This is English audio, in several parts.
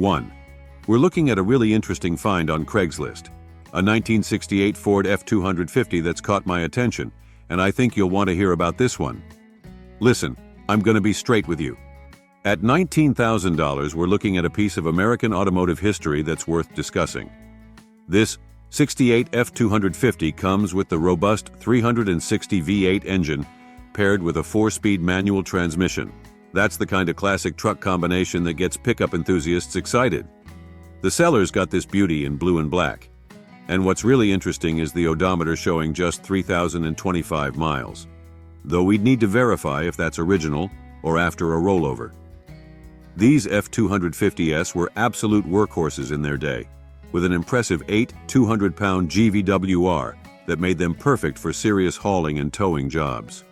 1. We're looking at a really interesting find on Craigslist. A 1968 Ford F-250 that's caught my attention, and I think you'll want to hear about this one. Listen, I'm going to be straight with you. At $19,000, we're looking at a piece of American automotive history that's worth discussing. This 68 F-250 comes with the robust 360 V8 engine paired with a 4-speed manual transmission. That's the kind of classic truck combination that gets pickup enthusiasts excited. The seller's got this beauty in blue and black. And what's really interesting is the odometer showing just 3,025 miles. Though we'd need to verify if that's original or after a rollover. These F-250s were absolute workhorses in their day, with an impressive 8 200-pound GVWR that made them perfect for serious hauling and towing jobs.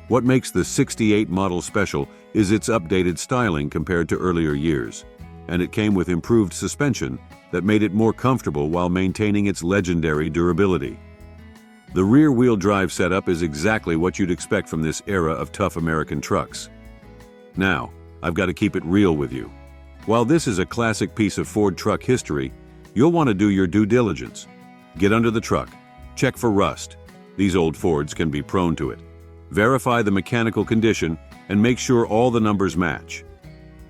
What makes the 68 model special is its updated styling compared to earlier years, and it came with improved suspension that made it more comfortable while maintaining its legendary durability. The rear-wheel drive setup is exactly what you'd expect from this era of tough American trucks. Now, I've got to keep it real with you. While this is a classic piece of Ford truck history, you'll want to do your due diligence. Get under the truck, check for rust. These old Fords can be prone to it. Verify the mechanical condition and make sure all the numbers match.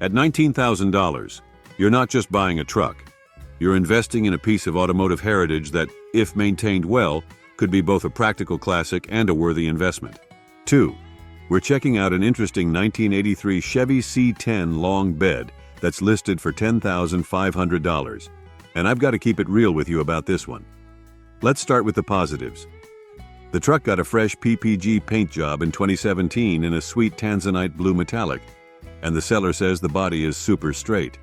At $19,000, you're not just buying a truck. You're investing in a piece of automotive heritage that, if maintained well, could be both a practical classic and a worthy investment. 2. We're checking out an interesting 1983 Chevy C10 long bed that's listed for $10,500. And I've got to keep it real with you about this one. Let's start with the positives. The truck got a fresh PPG paint job in 2017 in a sweet tanzanite blue metallic, and the seller says the body is super straight.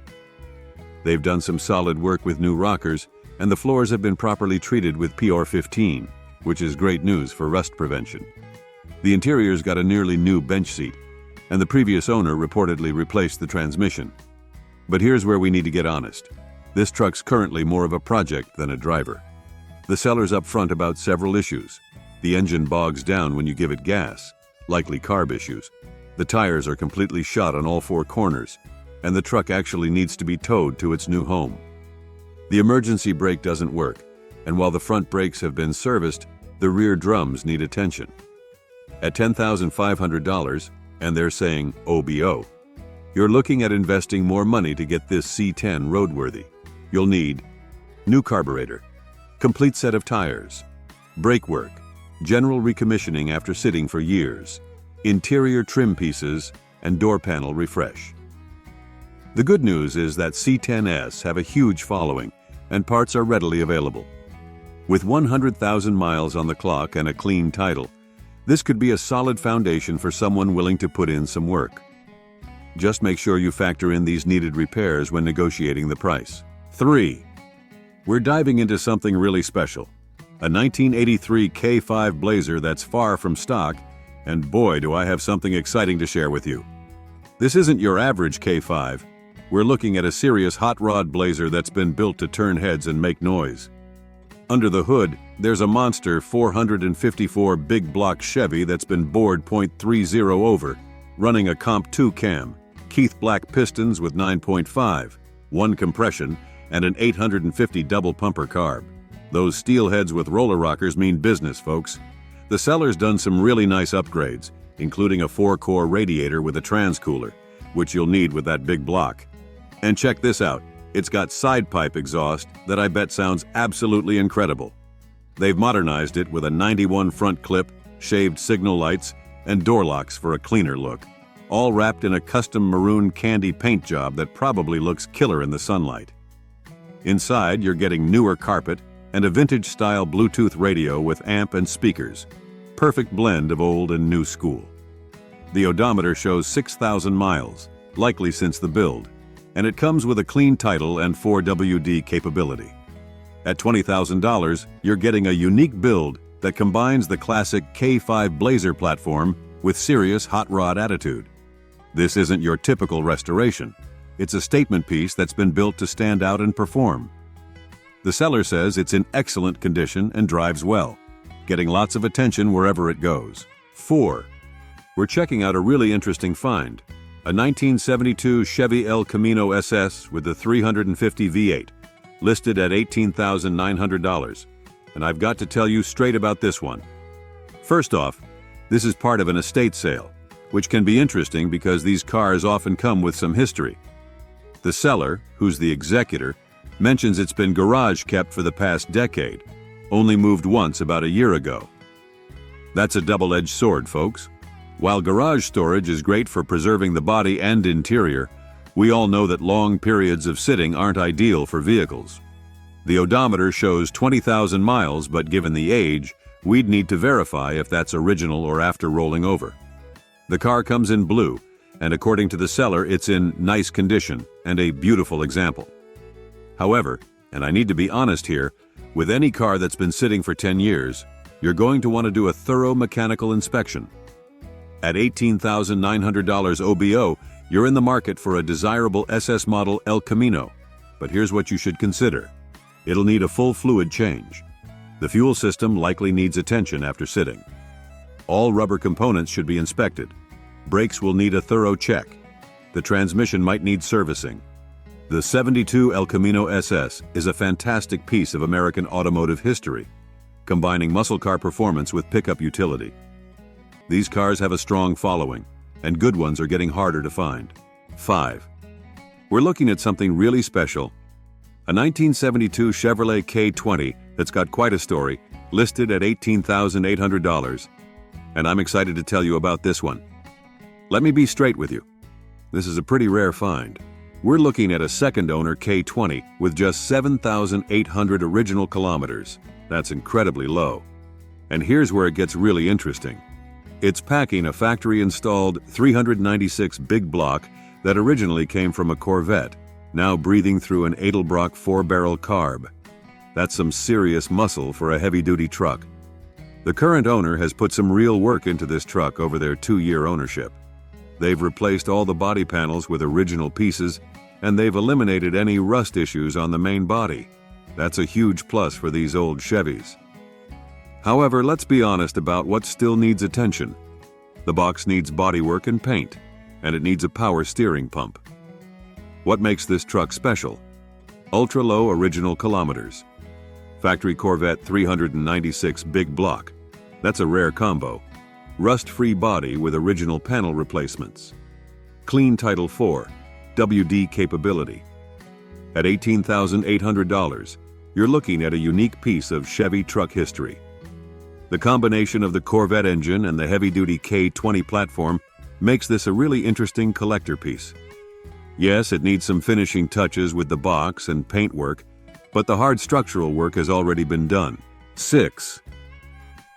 They've done some solid work with new rockers, and the floors have been properly treated with PR15, which is great news for rust prevention. The interior's got a nearly new bench seat, and the previous owner reportedly replaced the transmission. But here's where we need to get honest. This truck's currently more of a project than a driver. The seller's upfront about several issues. The engine bogs down when you give it gas, likely carb issues. The tires are completely shot on all 4 corners, and the truck actually needs to be towed to its new home. The emergency brake doesn't work, and while the front brakes have been serviced, the rear drums need attention. At $10,500, and they're saying OBO, you're looking at investing more money to get this C10 roadworthy. You'll need new carburetor, complete set of tires, brake work, general recommissioning after sitting for years, interior trim pieces, and door panel refresh. The good news is that C10s have a huge following, and parts are readily available. With 100,000 miles on the clock and a clean title, this could be a solid foundation for someone willing to put in some work. Just make sure you factor in these needed repairs when negotiating the price. 3. We're diving into something really special. A 1983 K5 Blazer that's far from stock, and boy do I have something exciting to share with you. This isn't your average K5. We're looking at a serious hot rod Blazer that's been built to turn heads and make noise. Under the hood, there's a monster 454 big block Chevy that's been bored .30 over, running a Comp 2 cam, Keith Black pistons with 9.5, 1 compression, and an 850 double pumper carb. Those steel heads with roller rockers mean business, folks. The seller's done some really nice upgrades, including a 4-core radiator with a transcooler, which you'll need with that big block. And check this out, it's got side pipe exhaust that I bet sounds absolutely incredible. They've modernized it with a 91 front clip, shaved signal lights, and door locks for a cleaner look, all wrapped in a custom maroon candy paint job that probably looks killer in the sunlight. Inside, you're getting newer carpet and a vintage-style Bluetooth radio with amp and speakers. Perfect blend of old and new school. The odometer shows 6,000 miles, likely since the build, and it comes with a clean title and 4WD capability. At $20,000, you're getting a unique build that combines the classic K5 Blazer platform with serious hot rod attitude. This isn't your typical restoration. It's a statement piece that's been built to stand out and perform. The seller says it's in excellent condition and drives well, getting lots of attention wherever it goes. 4. We're checking out a really interesting find, A 1972 Chevy El Camino SS with the 350 V8, listed at $18,900. And I've got to tell you straight about this one. First off, this is part of an estate sale, which can be interesting because these cars often come with some history. The seller, who's the executor, mentions it's been garage kept for the past decade, only moved once about a year ago. That's a double-edged sword, folks. While garage storage is great for preserving the body and interior, we all know that long periods of sitting aren't ideal for vehicles. The odometer shows 20,000 miles, but given the age, we'd need to verify if that's original or after rolling over. The car comes in blue, and according to the seller, it's in nice condition and a beautiful example. However, and I need to be honest here, with any car that's been sitting for 10 years, you're going to want to do a thorough mechanical inspection. At $18,900 OBO, you're in the market for a desirable SS model El Camino, but here's what you should consider. It'll need a full fluid change. The fuel system likely needs attention after sitting. All rubber components should be inspected. Brakes will need a thorough check. The transmission might need servicing. The '72 El Camino SS is a fantastic piece of American automotive history, combining muscle car performance with pickup utility. These cars have a strong following, and good ones are getting harder to find. 5. We're looking at something really special. A 1972 Chevrolet K20 that's got quite a story, listed at $18,800. And I'm excited to tell you about this one. Let me be straight with you. This is a pretty rare find. We're looking at a second-owner K20 with just 7,800 original kilometers. That's incredibly low. And here's where it gets really interesting. It's packing a factory-installed 396 big block that originally came from a Corvette, now breathing through an Edelbrock 4-barrel carb. That's some serious muscle for a heavy-duty truck. The current owner has put some real work into this truck over their 2-year ownership. They've replaced all the body panels with original pieces, and they've eliminated any rust issues on the main body. That's a huge plus for these old Chevys. However, let's be honest about what still needs attention. The box needs bodywork and paint, and it needs a power steering pump. What makes this truck special? Ultra-low original kilometers. Factory Corvette 396 big block. That's a rare combo. Rust-free body with original panel replacements. Clean Title IV, WD capability. At $18,800, you're looking at a unique piece of Chevy truck history. The combination of the Corvette engine and the heavy-duty K20 platform makes this a really interesting collector piece. Yes, it needs some finishing touches with the box and paintwork, but the hard structural work has already been done. 6.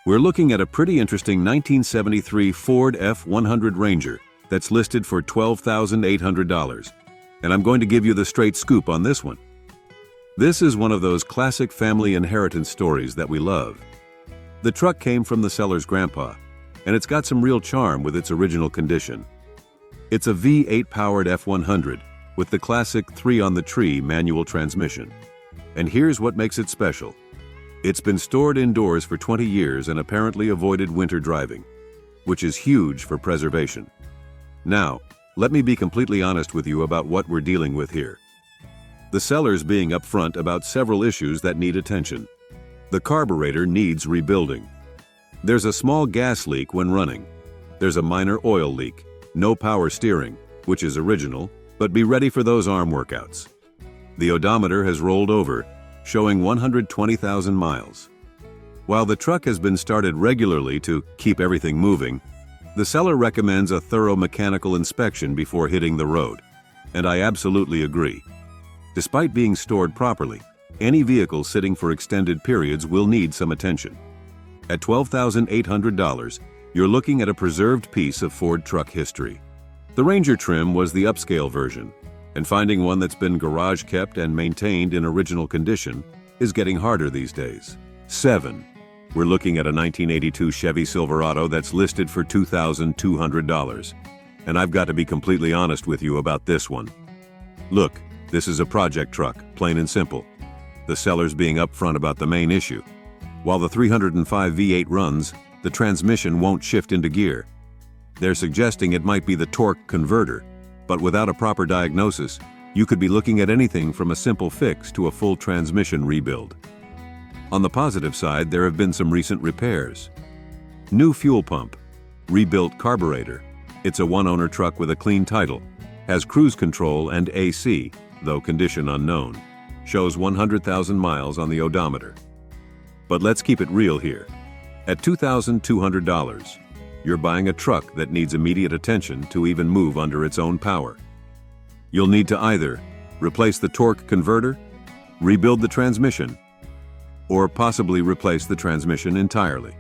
We're looking at a pretty interesting 1973 Ford F-100 Ranger that's listed for $12,800, and I'm going to give you the straight scoop on this one. This is one of those classic family inheritance stories that we love. The truck came from the seller's grandpa, and it's got some real charm with its original condition. It's a V8-powered F-100 with the classic 3-on-the-tree manual transmission. And here's what makes it special. It's been stored indoors for 20 years and apparently avoided winter driving, which is huge for preservation. Now, let me be completely honest with you about what we're dealing with here. The seller's being upfront about several issues that need attention. The carburetor needs rebuilding. There's a small gas leak when running. There's a minor oil leak. No power steering, which is original, but be ready for those arm workouts. The odometer has rolled over, showing 120,000 miles. While the truck has been started regularly to keep everything moving, the seller recommends a thorough mechanical inspection before hitting the road, and I absolutely agree. Despite being stored properly, any vehicle sitting for extended periods will need some attention. At $12,800, you're looking at a preserved piece of Ford truck history. The Ranger trim was the upscale version, and finding one that's been garage kept and maintained in original condition is getting harder these days. 7. We're looking at a 1982 Chevy Silverado that's listed for $2,200. And I've got to be completely honest with you about this one. Look, this is a project truck, plain and simple. The seller's being upfront about the main issue. While the 305 V8 runs, the transmission won't shift into gear. They're suggesting it might be the torque converter, But without a proper diagnosis, you could be looking at anything from a simple fix to a full transmission rebuild. On the positive side, there have been some recent repairs. New fuel pump, rebuilt carburetor. It's a one-owner truck with a clean title, has cruise control and AC, though condition unknown. Shows 100,000 miles on the odometer. But let's keep it real here. At $2,200, you're buying a truck that needs immediate attention to even move under its own power. You'll need to either replace the torque converter, rebuild the transmission, or possibly replace the transmission entirely.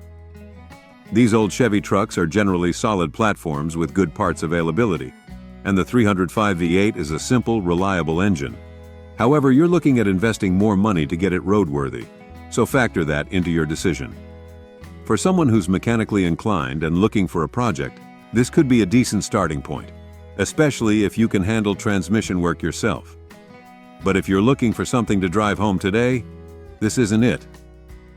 These old Chevy trucks are generally solid platforms with good parts availability, and the 305 V8 is a simple, reliable engine. However, you're looking at investing more money to get it roadworthy, so factor that into your decision. For someone who's mechanically inclined and looking for a project, this could be a decent starting point, especially if you can handle transmission work yourself. But if you're looking for something to drive home today, this isn't it.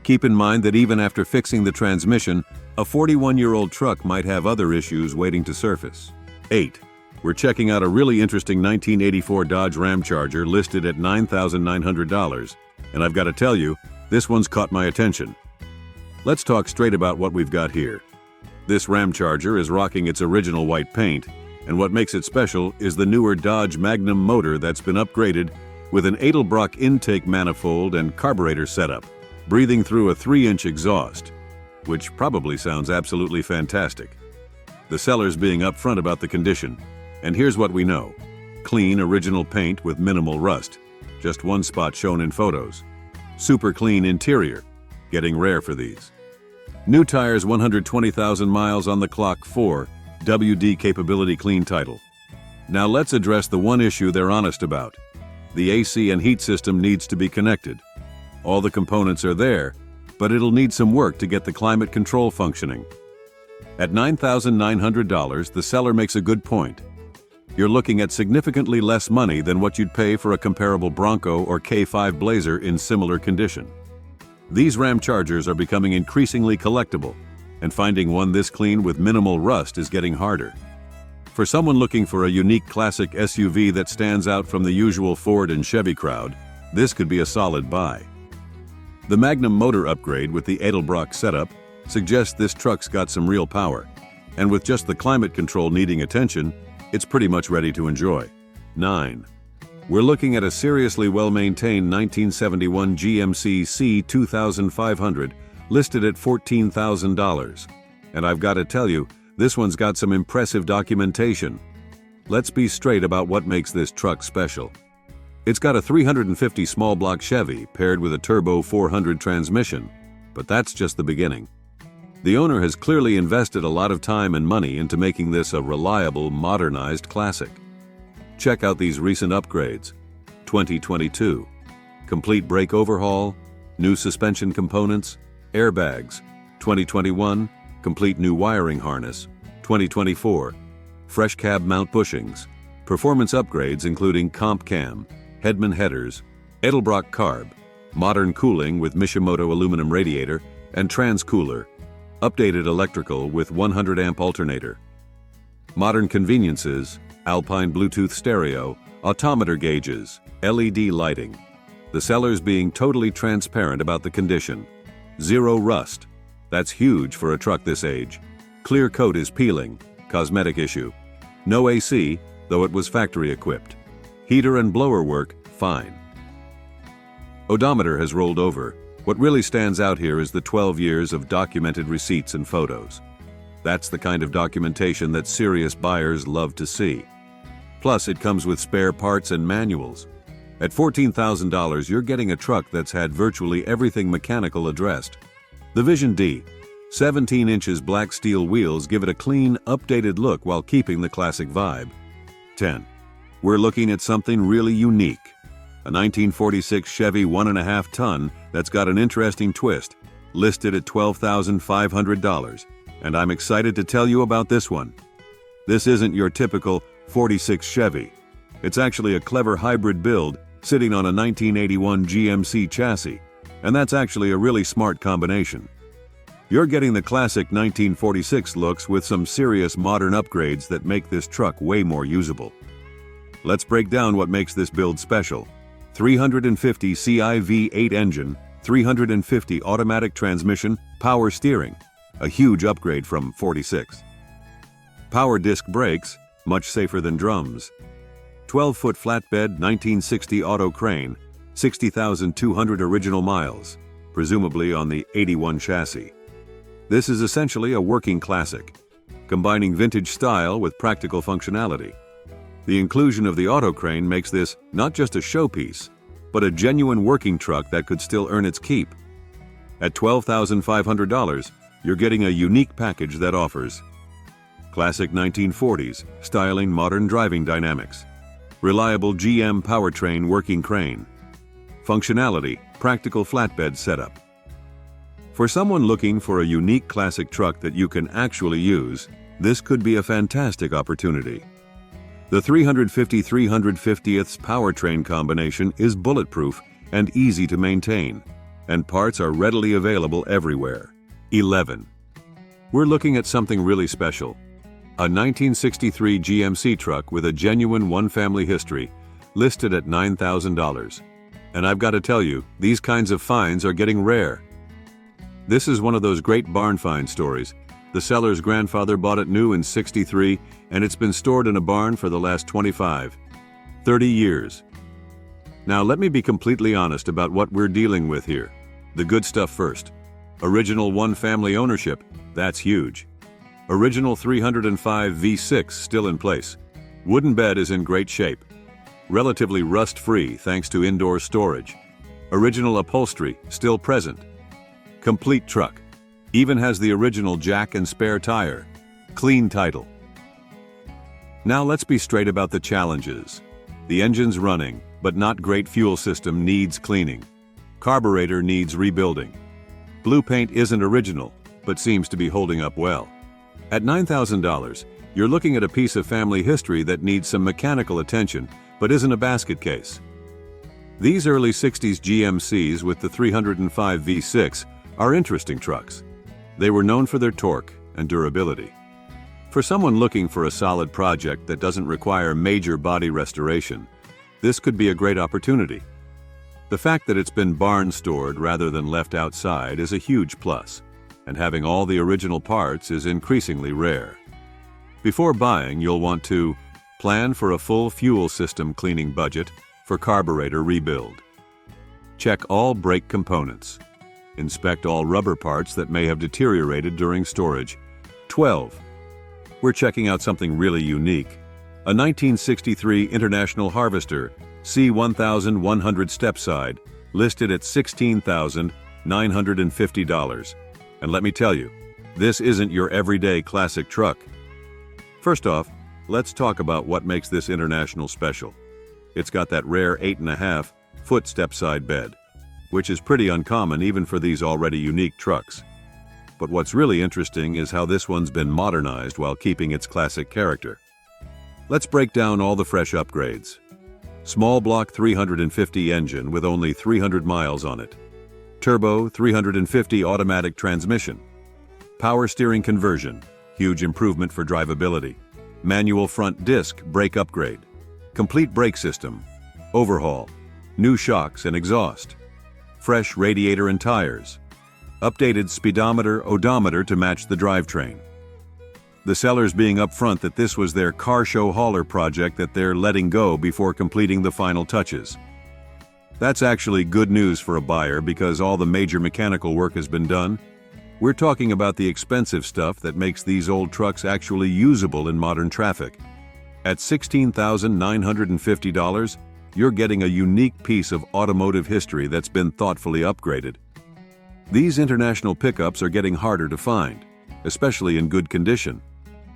Keep in mind that even after fixing the transmission, a 41-year-old truck might have other issues waiting to surface. 8. We're checking out a really interesting 1984 Dodge Ram Charger listed at $9,900, and I've got to tell you, this one's caught my attention. Let's talk straight about what we've got here. This Ram Charger is rocking its original white paint, and what makes it special is the newer Dodge Magnum motor that's been upgraded with an Edelbrock intake manifold and carburetor setup, breathing through a 3-inch exhaust, which probably sounds absolutely fantastic. The seller's being upfront about the condition, and here's what we know. Clean original paint with minimal rust, just one spot shown in photos. Super clean interior, getting rare for these. New tires, 120,000 miles on the clock. 4, WD capability clean title. Now let's address the one issue they're honest about. The AC and heat system needs to be connected. All the components are there, but it'll need some work to get the climate control functioning. At $9,900, the seller makes a good point. You're looking at significantly less money than what you'd pay for a comparable Bronco or K5 Blazer in similar condition. These Ram Chargers are becoming increasingly collectible, and finding one this clean with minimal rust is getting harder. For someone looking for a unique classic SUV that stands out from the usual Ford and Chevy crowd, this could be a solid buy. The Magnum motor upgrade with the Edelbrock setup suggests this truck's got some real power, and with just the climate control needing attention, it's pretty much ready to enjoy. 9. We're looking at a seriously well-maintained 1971 GMC C2500 listed at $14,000. And I've got to tell you, this one's got some impressive documentation. Let's be straight about what makes this truck special. It's got a 350 small block Chevy paired with a turbo 400 transmission, but that's just the beginning. The owner has clearly invested a lot of time and money into making this a reliable, modernized classic. Check out these recent upgrades. 2022. Complete brake overhaul, new suspension components, airbags. 2021. Complete new wiring harness. 2024. Fresh cab mount bushings. Performance upgrades including comp cam, Hedman headers, Edelbrock carb, modern cooling with Mishimoto aluminum radiator and transcooler, updated electrical with 100 amp alternator. Modern conveniences, Alpine Bluetooth stereo, odometer gauges, LED lighting. The seller's being totally transparent about the condition. Zero rust. That's huge for a truck this age. Clear coat is peeling, cosmetic issue. No AC, though it was factory equipped. Heater and blower work, fine. Odometer has rolled over. What really stands out here is the 12 years of documented receipts and photos. That's the kind of documentation that serious buyers love to see. Plus, it comes with spare parts and manuals. At $14,000, you're getting a truck that's had virtually everything mechanical addressed. The Vision D, 17 inches black steel wheels give it a clean, updated look while keeping the classic vibe. 10. We're looking at something really unique. A 1946 Chevy 1.5 ton that's got an interesting twist, listed at $12,500. And I'm excited to tell you about this one. This isn't your typical 46 Chevy. It's actually a clever hybrid build sitting on a 1981 GMC chassis, and that's actually a really smart combination. You're getting the classic 1946 looks with some serious modern upgrades that make this truck way more usable. Let's break down what makes this build special. 350 CI-V8 engine, 350 automatic transmission, power steering, a huge upgrade from 46. Power disc brakes, much safer than drums. 12-foot flatbed 1960 auto crane, 60,200 original miles, presumably on the 81 chassis. This is essentially a working classic, combining vintage style with practical functionality. The inclusion of the auto crane makes this not just a showpiece, but a genuine working truck that could still earn its keep. At $12,500, you're getting a unique package that offers classic 1940s, styling modern driving dynamics, reliable GM powertrain working crane, functionality, practical flatbed setup. For someone looking for a unique classic truck that you can actually use, this could be a fantastic opportunity. The 350/350ths powertrain combination is bulletproof and easy to maintain, and parts are readily available everywhere. 11. We're looking at something really special. A 1963 GMC truck with a genuine one-family history, listed at $9,000. And I've got to tell you, these kinds of finds are getting rare. This is one of those great barn find stories. The seller's grandfather bought it new in '63, and it's been stored in a barn for the last 25, 30 years. Now let me be completely honest about what we're dealing with here. The good stuff first. Original one-family ownership, that's huge. Original 305 V6 still in place. Wooden bed is in great shape. Relatively rust-free thanks to indoor storage. Original upholstery still present. Complete truck. Even has the original jack and spare tire. Clean title. Now let's be straight about the challenges. The engine's running, but not great. Fuel system needs cleaning. Carburetor needs rebuilding. Blue paint isn't original, but seems to be holding up well. At $9,000, you're looking at a piece of family history that needs some mechanical attention, but isn't a basket case. These early 60s GMCs with the 305 V6 are interesting trucks. They were known for their torque and durability. For someone looking for a solid project that doesn't require major body restoration, this could be a great opportunity. The fact that it's been barn stored rather than left outside is a huge plus, and having all the original parts is increasingly rare. Before buying, you'll want to plan for a full fuel system cleaning budget for carburetor rebuild. Check all brake components. Inspect all rubber parts that may have deteriorated during storage. 12. We're checking out something really unique. A 1963 International Harvester C1100 stepside, listed at $16,950. And let me tell you, this isn't your everyday classic truck. First off, let's talk about what makes this International special. It's got that rare 8.5-foot stepside bed, which is pretty uncommon even for these already unique trucks. But what's really interesting is how this one's been modernized while keeping its classic character. Let's break down all the fresh upgrades. Small block 350 engine with only 300 miles on it. Turbo 350 automatic transmission. Power steering conversion, huge improvement for drivability. Manual front disc brake upgrade. Complete brake system. Overhaul. New shocks and exhaust. Fresh radiator and tires. Updated speedometer, odometer to match the drivetrain. The sellers being upfront that this was their car show hauler project that they're letting go before completing the final touches. That's actually good news for a buyer because all the major mechanical work has been done. We're talking about the expensive stuff that makes these old trucks actually usable in modern traffic. At $16,950, you're getting a unique piece of automotive history that's been thoughtfully upgraded. These International pickups are getting harder to find, especially in good condition,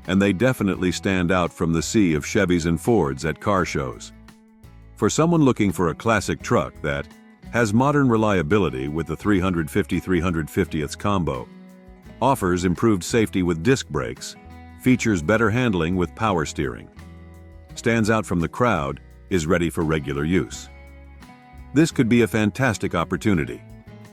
and they definitely stand out from the sea of Chevys and Fords at car shows. For someone looking for a classic truck that has modern reliability with the 350/350ths combo, offers improved safety with disc brakes, features better handling with power steering, stands out from the crowd, is ready for regular use. This could be a fantastic opportunity.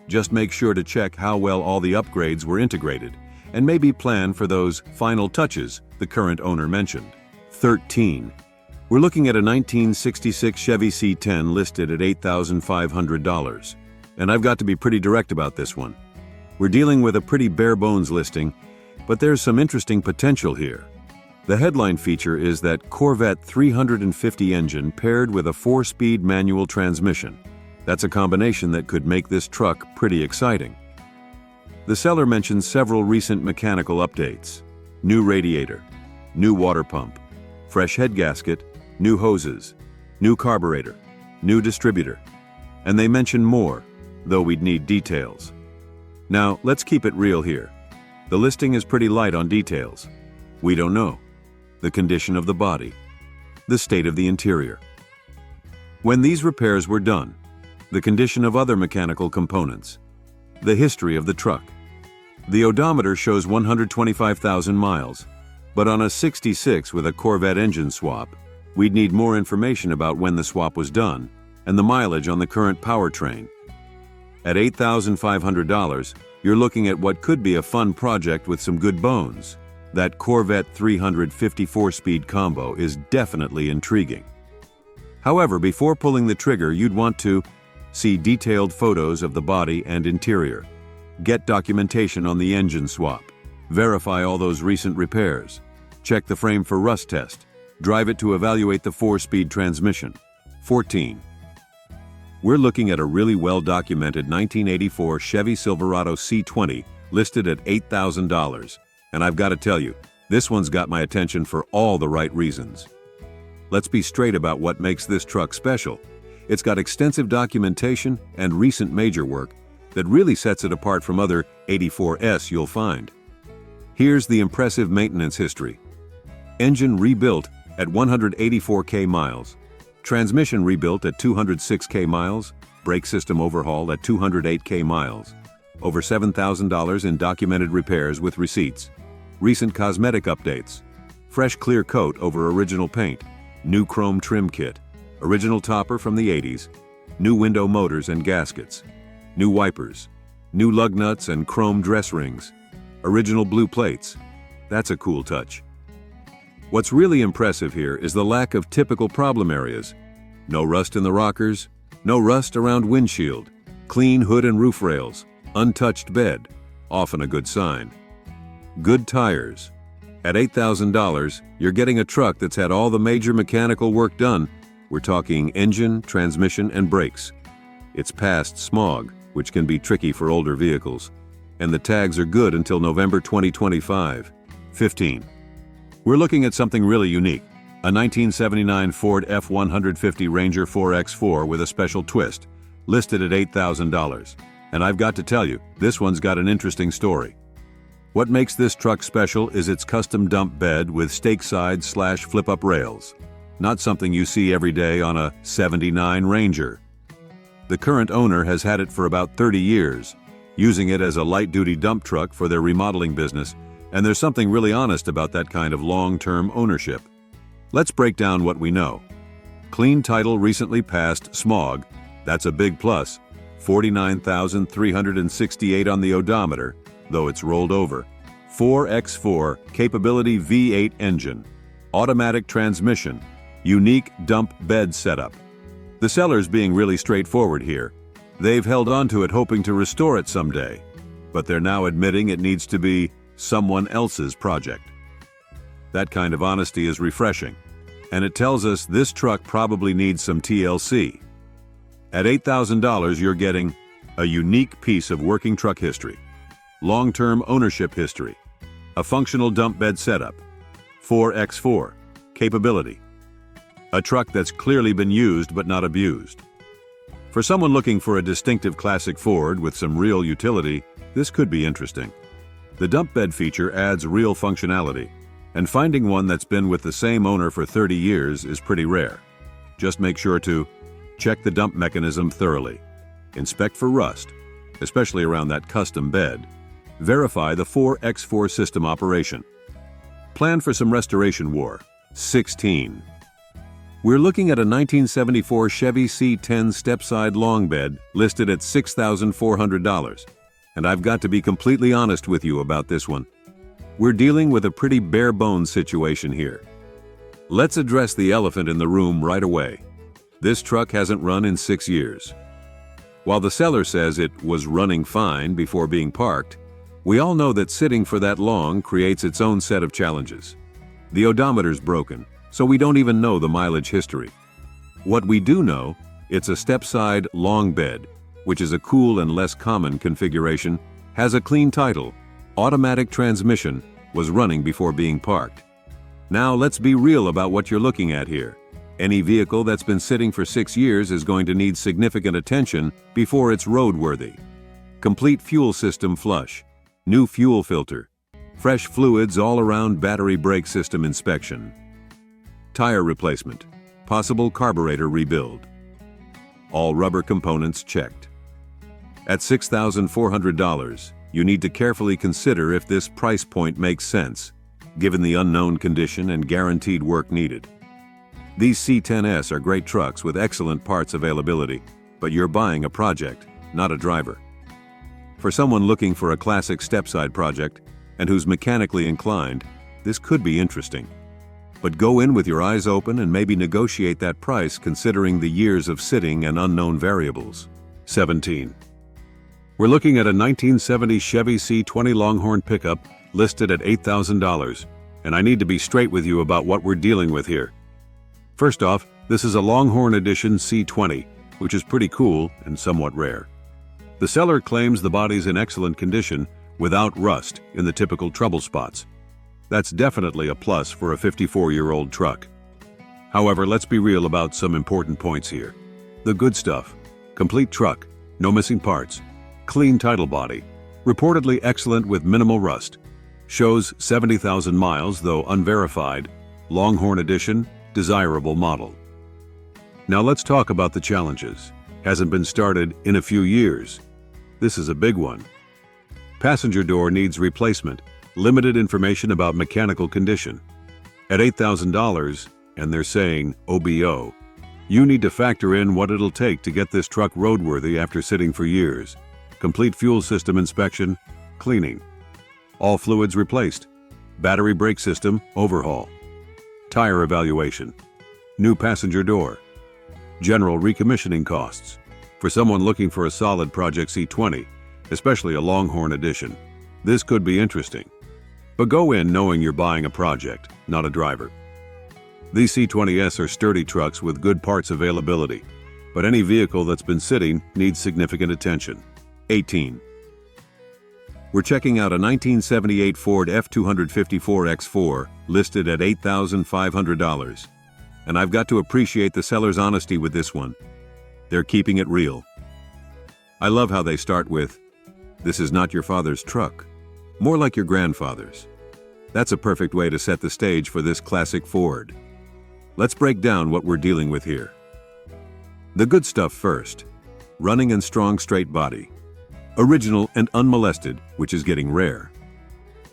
Just make sure to check how well all the upgrades were integrated, and maybe plan for those final touches the current owner mentioned. 13. We're looking at a 1966 Chevy C10 listed at $8,500. And I've got to be pretty direct about this one. We're dealing with a pretty bare-bones listing, but there's some interesting potential here. The headline feature is that Corvette 350 engine paired with a 4-speed manual transmission. That's a combination that could make this truck pretty exciting. The seller mentions several recent mechanical updates: new radiator, new water pump, fresh head gasket, new hoses, new carburetor, new distributor. And they mention more, though we'd need details. Now, let's keep it real here. The listing is pretty light on details. We don't know the condition of the body, the state of the interior, when these repairs were done, the condition of other mechanical components, the history of the truck. The odometer shows 125,000 miles, but on a 66 with a Corvette engine swap, we'd need more information about when the swap was done and the mileage on the current powertrain. At $8,500, you're looking at what could be a fun project with some good bones. That Corvette 350 4-speed combo is definitely intriguing. However, before pulling the trigger, you'd want to see detailed photos of the body and interior, get documentation on the engine swap, verify all those recent repairs, check the frame for rust test, drive it to evaluate the 4-speed transmission. 14. We're looking at a really well-documented 1984 Chevy Silverado C20 listed at $8,000. And I've got to tell you, this one's got my attention for all the right reasons. Let's be straight about what makes this truck special. It's got extensive documentation and recent major work that really sets it apart from other 84S you'll find. Here's the impressive maintenance history. Engine rebuilt at 184K miles. Transmission rebuilt at 206K miles. Brake system overhaul at 208K miles. Over $7,000 in documented repairs with receipts. Recent cosmetic updates. Fresh clear coat over original paint. New chrome trim kit. Original topper from the 80s. New window motors and gaskets. New wipers. New lug nuts and chrome dress rings. Original blue plates. That's a cool touch. What's really impressive here is the lack of typical problem areas. No rust in the rockers. No rust around windshield. Clean hood and roof rails. Untouched bed. Often a good sign. Good tires. At $8,000, you're getting a truck that's had all the major mechanical work done. We're talking engine, transmission, and brakes. It's past smog, which can be tricky for older vehicles. And the tags are good until November 2025. 15. We're looking at something really unique. A 1979 Ford F-150 Ranger 4x4 with a special twist, listed at $8,000. And I've got to tell you, this one's got an interesting story. What makes this truck special is its custom dump bed with stake side/flip-up rails. Not something you see every day on a 79 Ranger. The current owner has had it for about 30 years, using it as a light-duty dump truck for their remodeling business, and there's something really honest about that kind of long-term ownership. Let's break down what we know. Clean title recently passed smog. That's a big plus. 49,368 on the odometer, though it's rolled over. 4x4 capability V8 engine. Automatic transmission. Unique dump bed setup. The seller's being really straightforward here. They've held on to it hoping to restore it someday, but they're now admitting it needs to be someone else's project. That kind of honesty is refreshing, and it tells us this truck probably needs some TLC. At $8,000, you're getting a unique piece of working truck history, long-term ownership history, a functional dump bed setup, 4x4 capability, a truck that's clearly been used but not abused. For someone looking for a distinctive classic Ford with some real utility, this could be interesting. The dump bed feature adds real functionality, and finding one that's been with the same owner for 30 years is pretty rare. Just make sure to check the dump mechanism thoroughly. Inspect for rust, especially around that custom bed. Verify the 4x4 system operation. Plan for some restoration war. 16. We're looking at a 1974 Chevy C10 step-side long bed listed at $6,400. And I've got to be completely honest with you about this one. We're dealing with a pretty bare-bones situation here. Let's address the elephant in the room right away. This truck hasn't run in 6 years. While the seller says it was running fine before being parked, we all know that sitting for that long creates its own set of challenges. The odometer's broken, so we don't even know the mileage history. What we do know, it's a step-side long bed, which is a cool and less common configuration, has a clean title, automatic transmission, was running before being parked. Now let's be real about what you're looking at here. Any vehicle that's been sitting for 6 years is going to need significant attention before it's roadworthy. Complete fuel system flush, new fuel filter, fresh fluids all around battery brake system inspection. Tire replacement, possible carburetor rebuild. All rubber components checked. At $6,400, you need to carefully consider if this price point makes sense, given the unknown condition and guaranteed work needed. These C10s are great trucks with excellent parts availability, but you're buying a project, not a driver. For someone looking for a classic step-side project and who's mechanically inclined, this could be interesting. But go in with your eyes open and maybe negotiate that price considering the years of sitting and unknown variables. 17. We're looking at a 1970 Chevy C20 Longhorn pickup listed at $8,000, and I need to be straight with you about what we're dealing with here. First off, this is a Longhorn Edition C20, which is pretty cool and somewhat rare. The seller claims the body's in excellent condition without rust in the typical trouble spots. That's definitely a plus for a 54-year-old truck. However, let's be real about some important points here. The good stuff: complete truck, no missing parts, clean title body, reportedly excellent with minimal rust, shows 70,000 miles though unverified, Longhorn Edition, desirable model. Now let's talk about the challenges. Hasn't been started in a few years. This is a big one. Passenger door needs replacement, limited information about mechanical condition. At $8,000, and they're saying OBO, you need to factor in what it'll take to get this truck roadworthy after sitting for years. Complete fuel system inspection, cleaning. All fluids replaced. Battery brake system overhaul. Tire evaluation. New passenger door. General recommissioning costs. For someone looking for a solid Project C20, especially a Longhorn Edition, this could be interesting. But go in knowing you're buying a project, not a driver. These C20s are sturdy trucks with good parts availability, but any vehicle that's been sitting needs significant attention. 18. We're checking out a 1978 Ford F254X4 listed at $8,500. And I've got to appreciate the seller's honesty with this one. They're keeping it real. I love how they start with, "This is not your father's truck, more like your grandfather's." That's a perfect way to set the stage for this classic Ford. Let's break down what we're dealing with here. The good stuff first. Running and strong straight body. Original and unmolested, which is getting rare.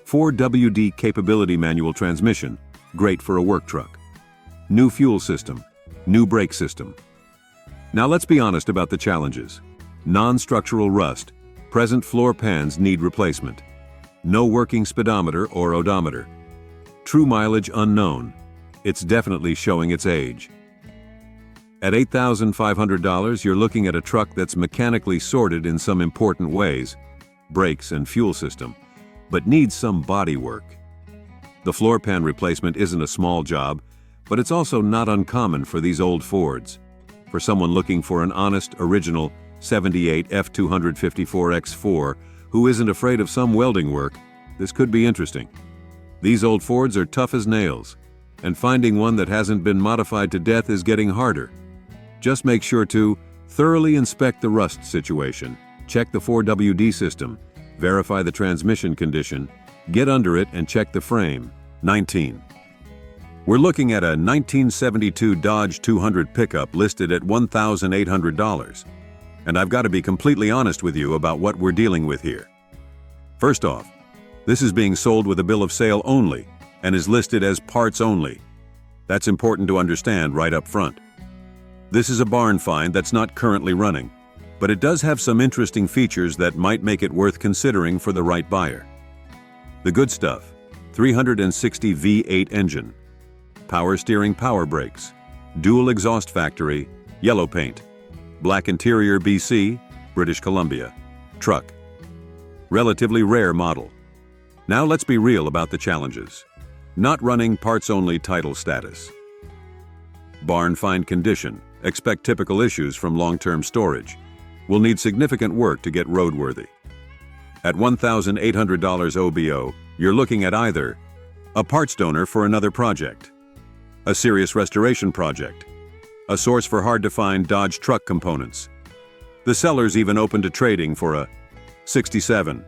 4WD capability manual transmission, great for a work truck. New fuel system, new brake system. Now let's be honest about the challenges. Non-structural rust, present floor pans need replacement. No working speedometer or odometer. True mileage unknown. It's definitely showing its age. At $8,500, you're looking at a truck that's mechanically sorted in some important ways, brakes and fuel system, but needs some body work. The floor pan replacement isn't a small job, but it's also not uncommon for these old Fords. For someone looking for an honest, original 78 F254X4 who isn't afraid of some welding work, this could be interesting. These old Fords are tough as nails, and finding one that hasn't been modified to death is getting harder. Just make sure to thoroughly inspect the rust situation, check the 4WD system, verify the transmission condition, get under it and check the frame. 19. We're looking at a 1972 Dodge 200 pickup listed at $1,800. And I've got to be completely honest with you about what we're dealing with here. First off, this is being sold with a bill of sale only and is listed as parts only. That's important to understand right up front. This is a barn find that's not currently running, but it does have some interesting features that might make it worth considering for the right buyer. The good stuff: 360 V8 engine, power steering, power brakes, dual exhaust factory, yellow paint, black interior, BC, British Columbia, truck. Relatively rare model. Now let's be real about the challenges. Not running, parts only, title status. Barn find condition. Expect typical issues from long-term storage. Will need significant work to get roadworthy. At $1,800 OBO, you're looking at either a parts donor for another project, a serious restoration project, a source for hard-to-find Dodge truck components. The seller's even open to trading for a 67,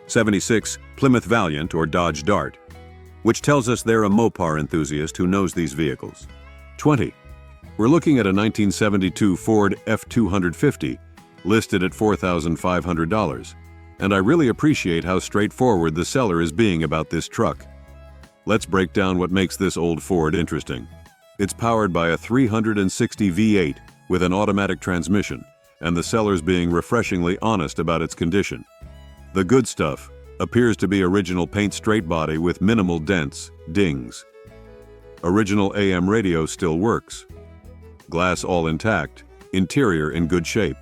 76 Plymouth Valiant or Dodge Dart, which tells us they're a Mopar enthusiast who knows these vehicles. 20. We're looking at a 1972 Ford F-250, listed at $4,500, and I really appreciate how straightforward the seller is being about this truck. Let's break down what makes this old Ford interesting. It's powered by a 360 V8 with an automatic transmission, and the seller's being refreshingly honest about its condition. The good stuff appears to be original paint, straight body with minimal dents, dings. Original AM radio still works. Glass all intact, interior in good shape.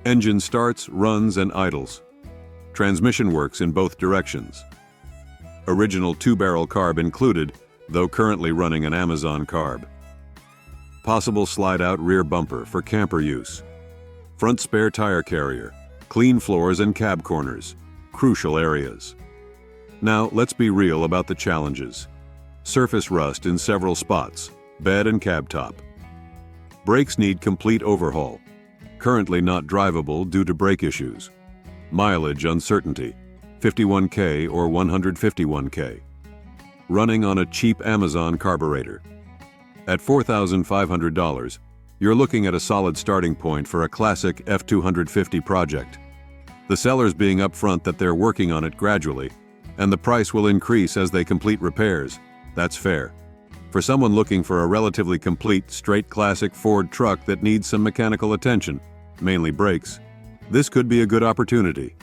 Engine starts, runs, and idles. Transmission works in both directions. Original 2-barrel carb included, though currently running an Amazon carb. Possible slide-out rear bumper for camper use. Front spare tire carrier. Clean floors and cab corners. Crucial areas. Now, let's be real about the challenges. Surface rust in several spots. Bed and cab top. Brakes need complete overhaul. Currently not drivable due to brake issues. Mileage uncertainty, 51K or 151K. Running on a cheap Amazon carburetor. At $4,500, you're looking at a solid starting point for a classic F-250 project. The seller's being upfront that they're working on it gradually, and the price will increase as they complete repairs. That's fair. For someone looking for a relatively complete, straight classic Ford truck that needs some mechanical attention, mainly brakes, this could be a good opportunity.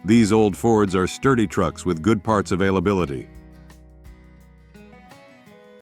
These old Fords are sturdy trucks with good parts availability.